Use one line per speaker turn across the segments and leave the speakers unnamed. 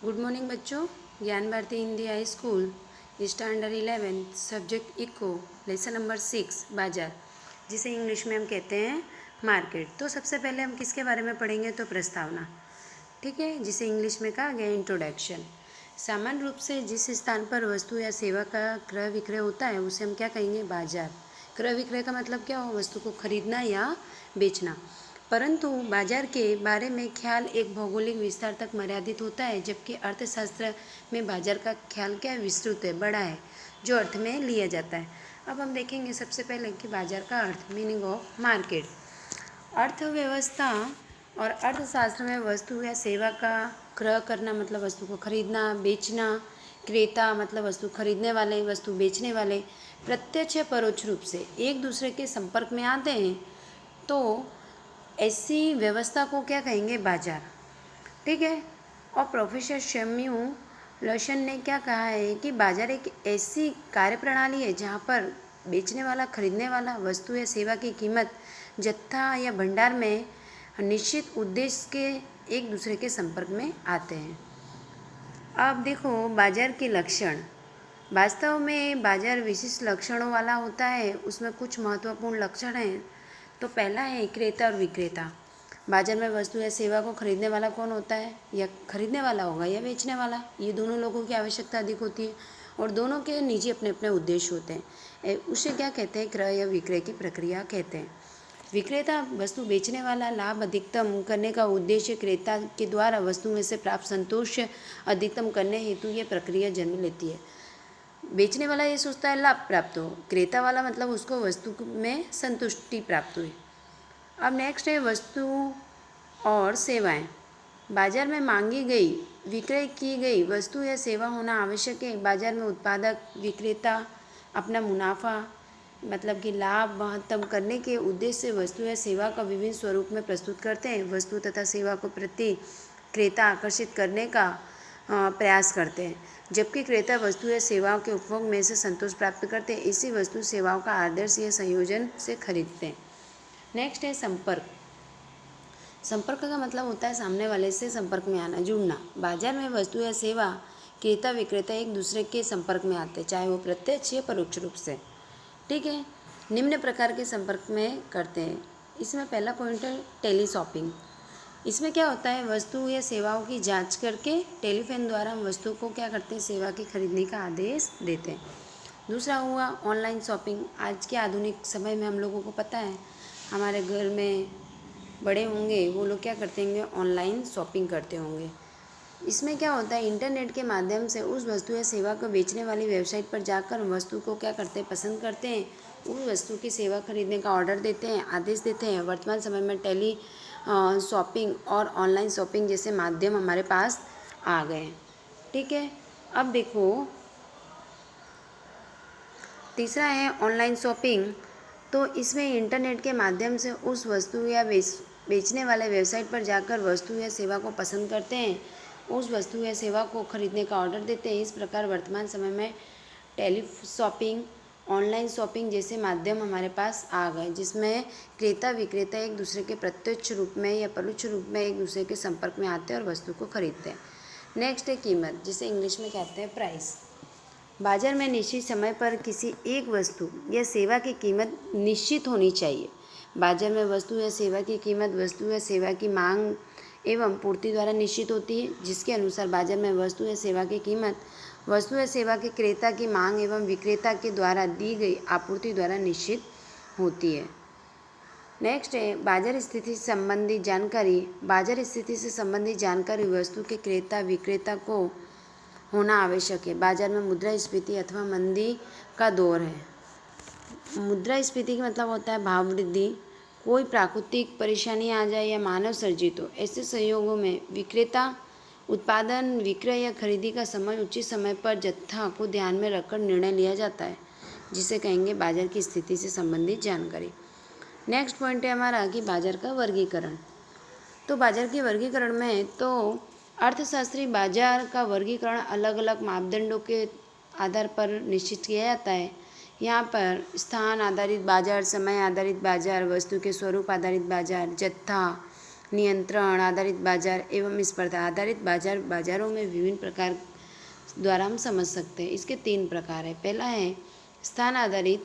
Good morning बच्चों। Gyan Bharati Hindi high school standard 11 subject eco lesson number 6 बाजार, जिसे इंग्लिश में हम कहते हैं मार्केट। तो सबसे पहले हम किसके बारे में पढ़ेंगे? तो प्रस्तावना, ठीक है, जिसे इंग्लिश में कहा गया इंट्रोडक्शन। सामान्य रूप से जिस स्थान पर वस्तु या सेवा का क्रय विक्रय होता है उसे हम क्या कहेंगे? बाजार। क्रय विक्रय का मतलब क्या हो? वस्तु को खरीदना या बेचना। परंतु बाजार के बारे में ख्याल एक भौगोलिक विस्तार तक मर्यादित होता है, जबकि अर्थशास्त्र में बाजार का ख्याल क्या है? विस्तृत है, बड़ा है, जो अर्थ में लिया जाता है। अब हम देखेंगे सबसे पहले कि बाजार का अर्थ, मीनिंग ऑफ मार्केट। अर्थव्यवस्था और अर्थशास्त्र में वस्तु या सेवा का क्रय करना मतलब वस्तु को खरीदना, बेचना। क्रेता मतलब वस्तु खरीदने वाले, वस्तु बेचने वाले प्रत्यक्ष या परोक्ष रूप से एक दूसरे के संपर्क में आते हैं, तो ऐसी व्यवस्था को क्या कहेंगे? बाजार, ठीक है। और प्रोफेसर शम्यू लशन ने क्या कहा है कि बाजार एक ऐसी कार्यप्रणाली है जहाँ पर बेचने वाला, खरीदने वाला वस्तु या सेवा की कीमत, जत्था या भंडार में निश्चित उद्देश्य के एक दूसरे के संपर्क में आते हैं। अब देखो बाजार के लक्षण। वास्तव में बाजार विशिष्ट लक्षणों वाला होता है। उसमें कुछ महत्वपूर्ण लक्षण हैं। तो पहला है क्रेता और विक्रेता। बाजार में वस्तु या सेवा को खरीदने वाला कौन होता है? या खरीदने वाला होगा या बेचने वाला। ये दोनों लोगों की आवश्यकता अधिक होती है और दोनों के निजी अपने अपने उद्देश्य होते हैं। उसे क्या कहते हैं? क्रय या विक्रय की प्रक्रिया कहते हैं। विक्रेता वस्तु बेचने वाला, लाभ अधिकतम करने का उद्देश्य क्रेता के द्वारा वस्तु में से प्राप्त संतोष अधिकतम करने हेतु ये प्रक्रिया जन्म लेती है। बेचने वाला ये सोचता है लाभ प्राप्त हो, क्रेता वाला मतलब उसको वस्तु में संतुष्टि प्राप्त हुई। अब नेक्स्ट है वस्तु और सेवाएं। बाजार में मांगी गई, विक्रय की गई वस्तु या सेवा होना आवश्यक है। बाजार में उत्पादक विक्रेता अपना मुनाफा मतलब कि लाभ महत्तम करने के उद्देश्य से वस्तु या सेवा का विभिन्न स्वरूप में प्रस्तुत करते हैं। वस्तु तथा सेवा को प्रति क्रेता आकर्षित करने का प्रयास करते हैं, जबकि क्रेता वस्तु या सेवाओं के उपभोग में से संतोष प्राप्त करते हैं। इसी वस्तु सेवाओं का आदर्श या संयोजन से खरीदते हैं। नेक्स्ट है संपर्क। संपर्क का मतलब होता है सामने वाले से संपर्क में आना, जुड़ना। बाजार में वस्तु या सेवा क्रेता विक्रेता एक दूसरे के संपर्क में आते हैं, चाहे वो प्रत्यक्ष या परोक्ष रूप से, ठीक है। निम्न प्रकार के संपर्क में करते हैं। इसमें पहला पॉइंट है टेली शॉपिंग। इसमें क्या होता है? वस्तु या सेवाओं की जांच करके टेलीफोन द्वारा हम वस्तु को क्या करते हैं? सेवा के खरीदने का आदेश देते हैं। दूसरा हुआ ऑनलाइन शॉपिंग। आज के आधुनिक समय में हम लोगों को पता है, हमारे घर में बड़े होंगे वो लोग क्या करते होंगे? ऑनलाइन शॉपिंग करते होंगे। इसमें क्या होता है? इंटरनेट के माध्यम से उस वस्तु या सेवा को बेचने वाली वेबसाइट पर जाकर वस्तु को क्या करते हैं? पसंद करते हैं, उस वस्तु की सेवा खरीदने का ऑर्डर देते हैं, आदेश देते हैं। वर्तमान समय में टेली शॉपिंग और ऑनलाइन शॉपिंग जैसे माध्यम हमारे पास आ गए हैं, ठीक है। अब देखो तीसरा है ऑनलाइन शॉपिंग। तो इसमें इंटरनेट के माध्यम से उस वस्तु या बेचने वाले वेबसाइट पर जाकर वस्तु या सेवा को पसंद करते हैं, उस वस्तु या सेवा को खरीदने का ऑर्डर देते हैं। इस प्रकार वर्तमान समय में टेली शॉपिंग, ऑनलाइन शॉपिंग जैसे माध्यम हमारे पास आ गए, जिसमें क्रेता विक्रेता एक दूसरे के प्रत्यक्ष रूप में या परोक्ष रूप में एक दूसरे के संपर्क में आते हैं और वस्तु को खरीदते हैं। नेक्स्ट है कीमत, जिसे इंग्लिश में कहते हैं प्राइस। बाजार में निश्चित समय पर किसी एक वस्तु या सेवा की कीमत निश्चित होनी चाहिए। बाजार में वस्तु या सेवा की कीमत वस्तु या सेवा की मांग एवं पूर्ति द्वारा निश्चित होती है, जिसके अनुसार बाजार में वस्तु या सेवा की कीमत वस्तु या सेवा के क्रेता की मांग एवं विक्रेता के द्वारा दी गई आपूर्ति द्वारा निश्चित होती है। नेक्स्ट है बाजार स्थिति से संबंधित जानकारी। बाजार स्थिति से संबंधित जानकारी वस्तु के क्रेता विक्रेता को होना आवश्यक है। बाजार में मुद्रास्फीति अथवा मंदी का दौर है। मुद्रास्फीति का मतलब होता है भाव वृद्धि। कोई प्राकृतिक परेशानी आ जाए या मानव सर्जित हो, ऐसे संयोगों में विक्रेता उत्पादन, विक्रय या खरीदी का समय उचित समय पर जत्था को ध्यान में रखकर निर्णय लिया जाता है, जिसे कहेंगे बाजार की स्थिति से संबंधित जानकारी। नेक्स्ट पॉइंट है हमारा कि बाजार का वर्गीकरण। तो बाजार के वर्गीकरण में तो अर्थशास्त्री बाजार का वर्गीकरण अलग अलग मापदंडों के आधार पर निश्चित किया जाता है। यहाँ पर स्थान आधारित बाजार, समय आधारित बाजार, वस्तु के स्वरूप आधारित बाजार, जत्था, नियंत्रण आधारित बाजार एवं स्पर्धा आधारित बाजार बाजारों में विभिन्न प्रकार द्वारा हम समझ सकते हैं। इसके 3 प्रकार है। पहला है स्थान आधारित,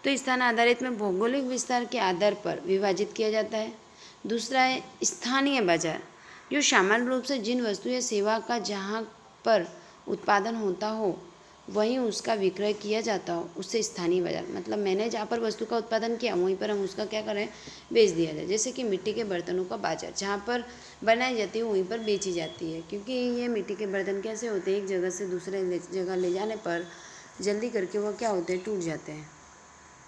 तो स्थान आधारित में भौगोलिक विस्तार के आधार पर विभाजित किया जाता है। दूसरा है स्थानीय बाजार, जो सामान्य रूप से जिन वस्तु या सेवा का जहाँ पर उत्पादन होता हो वहीं उसका विक्रय किया जाता हो उससे स्थानीय बाजार, मतलब मैंने जहाँ पर वस्तु का उत्पादन किया वहीं पर हम उसका क्या करें, बेच दिया जाए। जैसे कि मिट्टी के बर्तनों का बाजार, जहाँ पर बनाई जाती है वहीं पर बेची जाती है, क्योंकि ये मिट्टी के बर्तन कैसे होते हैं, एक जगह से दूसरे जगह ले जाने पर जल्दी करके वो क्या होते हैं, टूट जाते हैं।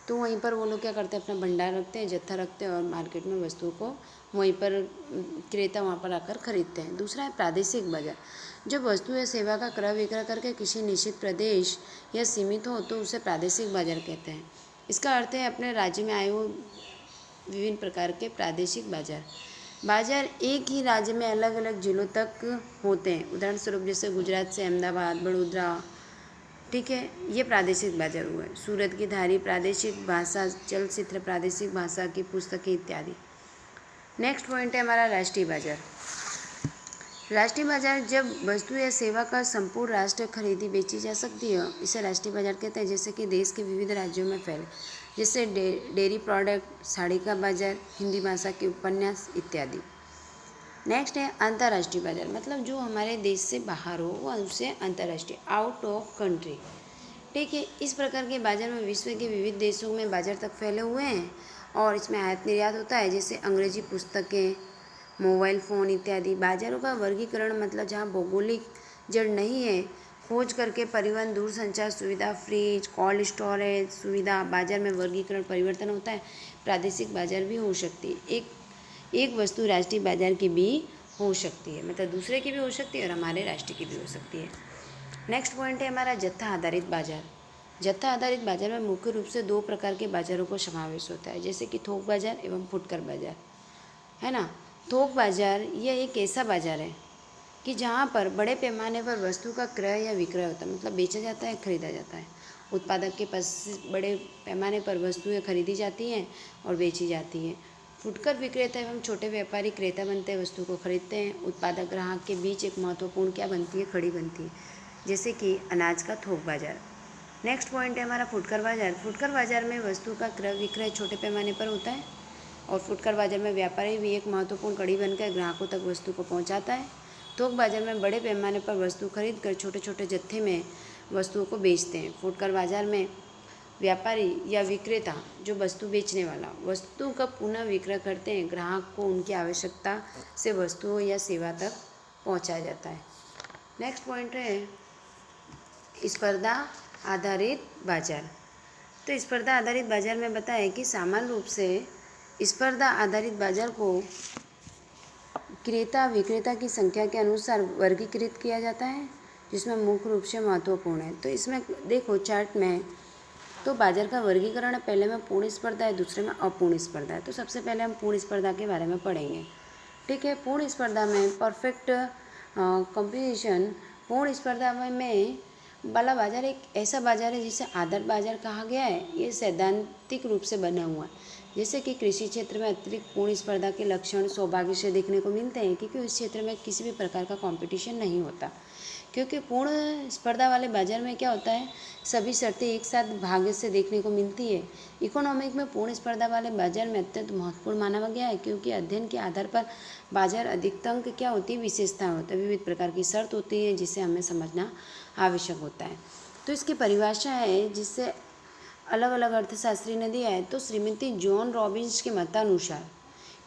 तो वहीं पर वो लोग क्या करते हैं, अपना भंडार रखते हैं, जत्था रखते हैं और मार्केट में वस्तुओं को वहीं पर क्रेता वहाँ पर आकर खरीदते हैं। दूसरा है प्रादेशिक बाजार, जब वस्तु या सेवा का क्रय विक्रय करके किसी निश्चित प्रदेश या सीमित हो तो उसे प्रादेशिक बाजार कहते हैं। इसका अर्थ है अपने राज्य में आए हुए विभिन्न प्रकार के प्रादेशिक बाजार। बाजार एक ही राज्य में अलग अलग जिलों तक होते हैं। उदाहरण स्वरूप जैसे गुजरात से अहमदाबाद, बड़ोदरा, ठीक है, ये प्रादेशिक बाजार हुए। सूरत की धारी प्रादेशिक भाषा, चलचित्र प्रादेशिक भाषा की पुस्तकें इत्यादि। नेक्स्ट पॉइंट है हमारा राष्ट्रीय बाजार। राष्ट्रीय बाजार जब वस्तु या सेवा का संपूर्ण राष्ट्र खरीदी बेची जा सकती है, इसे राष्ट्रीय बाजार कहते हैं। जैसे कि देश के विविध राज्यों में फैले, जैसे डेयरी प्रोडक्ट, साड़ी का बाजार, हिंदी भाषा के उपन्यास इत्यादि। नेक्स्ट है अंतर्राष्ट्रीय बाजार, मतलब जो हमारे देश से बाहर हो वह उसे अंतर्राष्ट्रीय, आउट ऑफ कंट्री, ठीक है। इस प्रकार के बाजार में विश्व के विविध देशों में बाजार तक फैले हुए हैं और इसमें आयात निर्यात होता है, जैसे अंग्रेजी पुस्तकें, मोबाइल फ़ोन इत्यादि। बाजारों का वर्गीकरण, मतलब जहाँ भौगोलिक जड़ नहीं है, खोज करके परिवहन, दूरसंचार सुविधा, फ्रिज, कोल्ड स्टोरेज सुविधा, बाजार में वर्गीकरण परिवर्तन होता है। प्रादेशिक बाजार भी हो सकती है, एक वस्तु राष्ट्रीय बाजार की भी हो सकती है, मतलब दूसरे की भी हो सकती है और हमारे राष्ट्रीय की भी हो सकती है। नेक्स्ट पॉइंट है हमारा जत्था आधारित बाजार। जत्था आधारित बाजार में मुख्य रूप से 2 प्रकार के बाजारों को समावेश होता है, जैसे कि थोक बाजार एवं फुटकर बाजार, है ना। थोक बाजार यह एक ऐसा बाजार है कि जहाँ पर बड़े पैमाने पर वस्तु का क्रय या विक्रय होता है, मतलब बेचा जाता है, खरीदा जाता है। उत्पादक के पास बड़े पैमाने पर वस्तुएं खरीदी जाती हैं और बेची जाती हैं। फुटकर विक्रेता एवं छोटे व्यापारी क्रेता बनते हैं, वस्तु को खरीदते हैं। उत्पादक ग्राहक के बीच एक महत्वपूर्ण क्या बनती है, कड़ी बनती है, जैसे कि अनाज का थोक बाजार। नेक्स्ट पॉइंट है हमारा फुटकर बाजार। फुटकर बाजार में वस्तु का क्रय विक्रय छोटे पैमाने पर होता है और फुटकर बाजार में व्यापारी भी एक महत्वपूर्ण कड़ी बनकर ग्राहकों तक वस्तु को पहुंचाता है। थोक बाजार में बड़े पैमाने पर वस्तु खरीद कर छोटे छोटे जत्थे में वस्तुओं को बेचते हैं। फुटकर बाजार में व्यापारी या विक्रेता, जो वस्तु बेचने वाला, वस्तु का पुनः विक्रय करते हैं, ग्राहक को उनकी आवश्यकता से वस्तुओं या सेवा तक पहुंचाया जाता है। नेक्स्ट पॉइंट है स्पर्धा आधारित बाजार। तो स्पर्धा आधारित बाजार में बताया कि सामान्य रूप से स्पर्धा आधारित बाजार को क्रेता विक्रेता की संख्या के अनुसार वर्गीकृत किया जाता है, जिसमें मुख्य रूप से महत्वपूर्ण है। तो इसमें देखो चार्ट में, तो बाजार का वर्गीकरण है, पहले में पूर्ण स्पर्धा है, दूसरे में अपूर्ण स्पर्धा है। तो सबसे पहले हम पूर्ण स्पर्धा के बारे में पढ़ेंगे, ठीक है। पूर्ण स्पर्धा में परफेक्ट कंपटीशन, पूर्ण स्पर्धा में वाला बाजार एक ऐसा बाजार है जिसे आदर्श बाजार कहा गया है। ये सैद्धांतिक रूप से बना हुआ है। जैसे कि कृषि क्षेत्र में अतिरिक्त पूर्ण स्पर्धा के लक्षण सौभाग्य से देखने को मिलते हैं, क्योंकि उस क्षेत्र में किसी भी प्रकार का कंपटीशन नहीं होता। क्योंकि पूर्ण स्पर्धा वाले बाजार में क्या होता है, सभी शर्तें एक साथ भाग्य से देखने को मिलती है। इकोनॉमिक में पूर्ण स्पर्धा वाले बाजार में अत्यंत महत्वपूर्ण माना गया है, क्योंकि अध्ययन के आधार पर बाजार अधिकतम क्या होती है, विशेषताएं होती है, विविध प्रकार की शर्त होती है जिसे हमें समझना आवश्यक होता है। तो इसकी परिभाषा है जिससे अलग अलग अर्थशास्त्री ने दिया है। तो श्रीमती जॉन रॉबिन्स के मतानुसार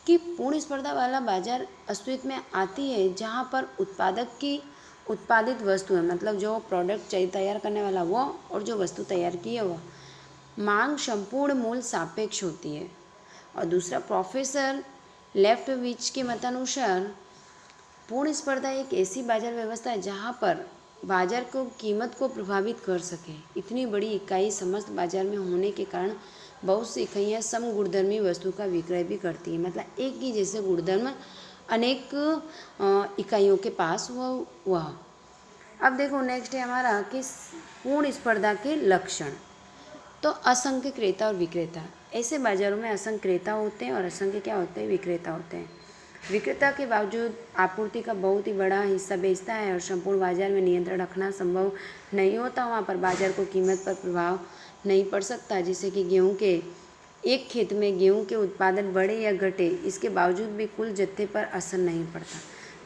कि पूर्ण स्पर्धा वाला बाजार अस्तित्व में आती है जहाँ पर उत्पादक की उत्पादित वस्तु है, मतलब जो प्रोडक्ट चाहिए तैयार करने वाला वो और जो वस्तु तैयार की है वह, मांग संपूर्ण मूल्य सापेक्ष होती है। और दूसरा प्रोफेसर लेफ्टविच के मतानुसार पूर्ण स्पर्धा एक ऐसी बाजार व्यवस्था है जहाँ पर बाजार को कीमत को प्रभावित कर सके। इतनी बड़ी इकाई समस्त बाजार में होने के कारण बहुत सी इकाइयाँ सम गुणधर्मी वस्तु का विक्रय भी करती है, मतलब एक ही जैसे गुणधर्म अनेक इकाइयों के पास वह। अब देखो नेक्स्ट है हमारा कि पूर्ण स्पर्धा के लक्षण। तो असंख्य क्रेता और विक्रेता, ऐसे बाजारों में असंख्य क्रेता होते हैं और असंख्य क्या होते हैं, विक्रेता होते हैं। विक्रेता के बावजूद आपूर्ति का बहुत ही बड़ा हिस्सा बेचता है और संपूर्ण बाजार में नियंत्रण रखना संभव नहीं होता, वहाँ पर बाजार को कीमत पर प्रभाव नहीं पड़ सकता। जैसे कि गेहूँ के एक खेत में गेहूं के उत्पादन बढ़े या घटे, इसके बावजूद भी कुल जत्थे पर असर नहीं पड़ता।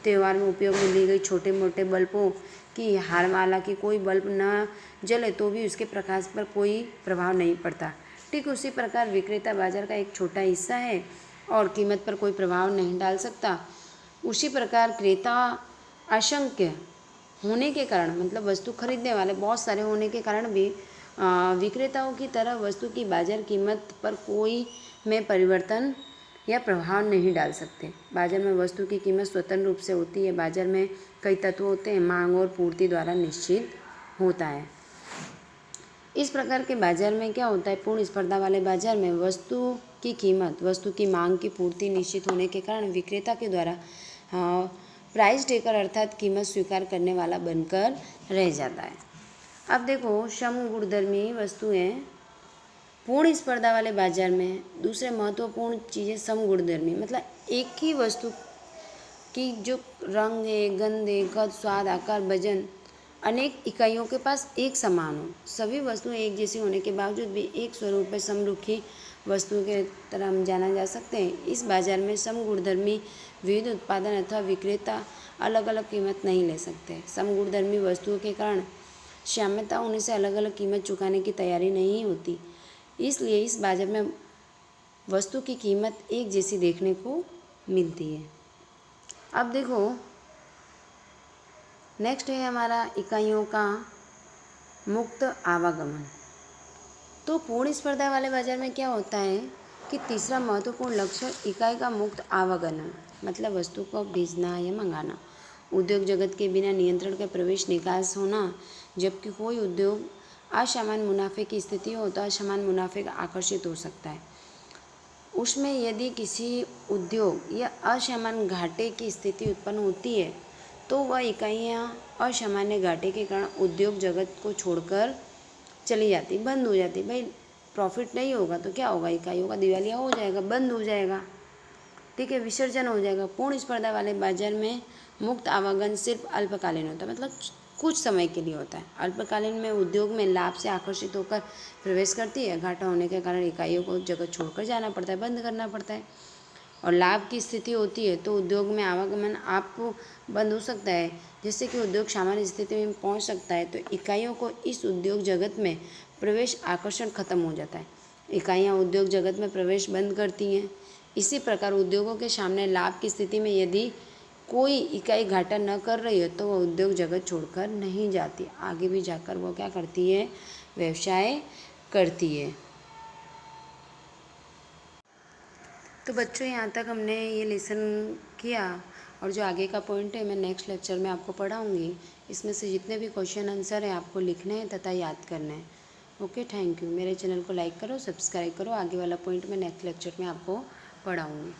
त्यौहार में उपयोग में ली गई छोटे मोटे बल्बों की हारमाला की कोई बल्ब न जले तो भी उसके प्रकाश पर कोई प्रभाव नहीं पड़ता। ठीक उसी प्रकार विक्रेता बाजार का एक छोटा हिस्सा है और कीमत पर कोई प्रभाव नहीं डाल सकता। उसी प्रकार क्रेता असंख्य होने के कारण, मतलब वस्तु खरीदने वाले बहुत सारे होने के कारण भी विक्रेताओं की तरह वस्तु की बाजार कीमत पर कोई में परिवर्तन या प्रभाव नहीं डाल सकते। बाजार में वस्तु की कीमत स्वतंत्र रूप से होती है। बाजार में कई तत्व होते हैं, मांग और पूर्ति द्वारा निश्चित होता है। इस प्रकार के बाजार में क्या होता है, पूर्ण स्पर्धा वाले बाजार में वस्तु की कीमत वस्तु की मांग की पूर्ति निश्चित होने के कारण विक्रेता के द्वारा प्राइस टेकर अर्थात कीमत स्वीकार करने वाला बनकर रह जाता है। अब देखो, समगुणधर्मी वस्तुएं पूर्ण स्पर्धा वाले बाजार में दूसरे महत्वपूर्ण चीज़ें समगुणधर्मी, मतलब एक ही वस्तु की जो रंग है, गंध है, कद, स्वाद, आकार, वजन अनेक इकाइयों के पास एक समान हो। सभी वस्तुएं एक जैसी होने के बावजूद भी एक स्वरूप में समरुखी वस्तुओं के तरह हम जाना जा सकते हैं। इस बाजार में समगुणधर्मी विविध उत्पादन अथवा विक्रेता अलग अलग कीमत नहीं ले सकते। समगुणधर्मी वस्तुओं के कारण साम्यता होने से अलग अलग कीमत चुकाने की तैयारी नहीं होती, इसलिए इस बाजार में वस्तु की कीमत एक जैसी देखने को मिलती है। अब देखो, नेक्स्ट है हमारा इकाइयों का मुक्त आवागमन। तो पूर्ण स्पर्धा वाले बाजार में क्या होता है कि तीसरा महत्वपूर्ण लक्ष्य इकाई का मुक्त आवागमन, मतलब वस्तु को भेजना या मंगाना। उद्योग जगत के बिना नियंत्रण के प्रवेश निकास होना। जबकि कोई उद्योग असामान्य मुनाफे की स्थिति हो तो असामान्य मुनाफे का आकर्षित हो सकता है। उसमें यदि किसी उद्योग या असामान्य घाटे की स्थिति उत्पन्न होती है तो वह इकाइयाँ असामान्य घाटे के कारण उद्योग जगत को छोड़कर चली जाती, बंद हो जाती। भाई प्रॉफिट नहीं होगा तो क्या होगा, इकाइयों का दिवालिया हो जाएगा, बंद हो जाएगा, ठीक है, विसर्जन हो जाएगा। पूर्ण स्पर्धा वाले बाजार में मुक्त आवागमन सिर्फ अल्पकालीन होता है, मतलब कुछ समय के लिए होता है। अल्पकालीन में उद्योग में लाभ से आकर्षित होकर प्रवेश करती है। घाटा होने के कारण इकाइयों को जगह छोड़कर जाना पड़ता है, बंद करना पड़ता है। और लाभ की स्थिति होती है तो उद्योग में आवागमन आपको बंद हो सकता है, जिससे कि उद्योग सामान्य स्थिति में पहुंच सकता है। तो इकाइयों को इस उद्योग जगत में प्रवेश आकर्षण खत्म हो जाता है, इकाइयाँ उद्योग जगत में प्रवेश बंद करती हैं। इसी प्रकार उद्योगों के सामने लाभ की स्थिति में यदि कोई इकाई घाटा न कर रही है तो वह उद्योग जगत छोड़कर नहीं जाती, आगे भी जाकर वो क्या करती है, व्यवसाय करती है। तो बच्चों, यहाँ तक हमने ये लेसन किया और जो आगे का पॉइंट है मैं नेक्स्ट लेक्चर में आपको पढ़ाऊँगी। इसमें से जितने भी क्वेश्चन आंसर हैं आपको लिखने हैं तथा याद करना है। Okay, thank you. मेरे चैनल को लाइक करो, सब्सक्राइब करो। आगे वाला पॉइंट मैं नेक्स्ट लेक्चर में आपको पढ़ाऊँगी।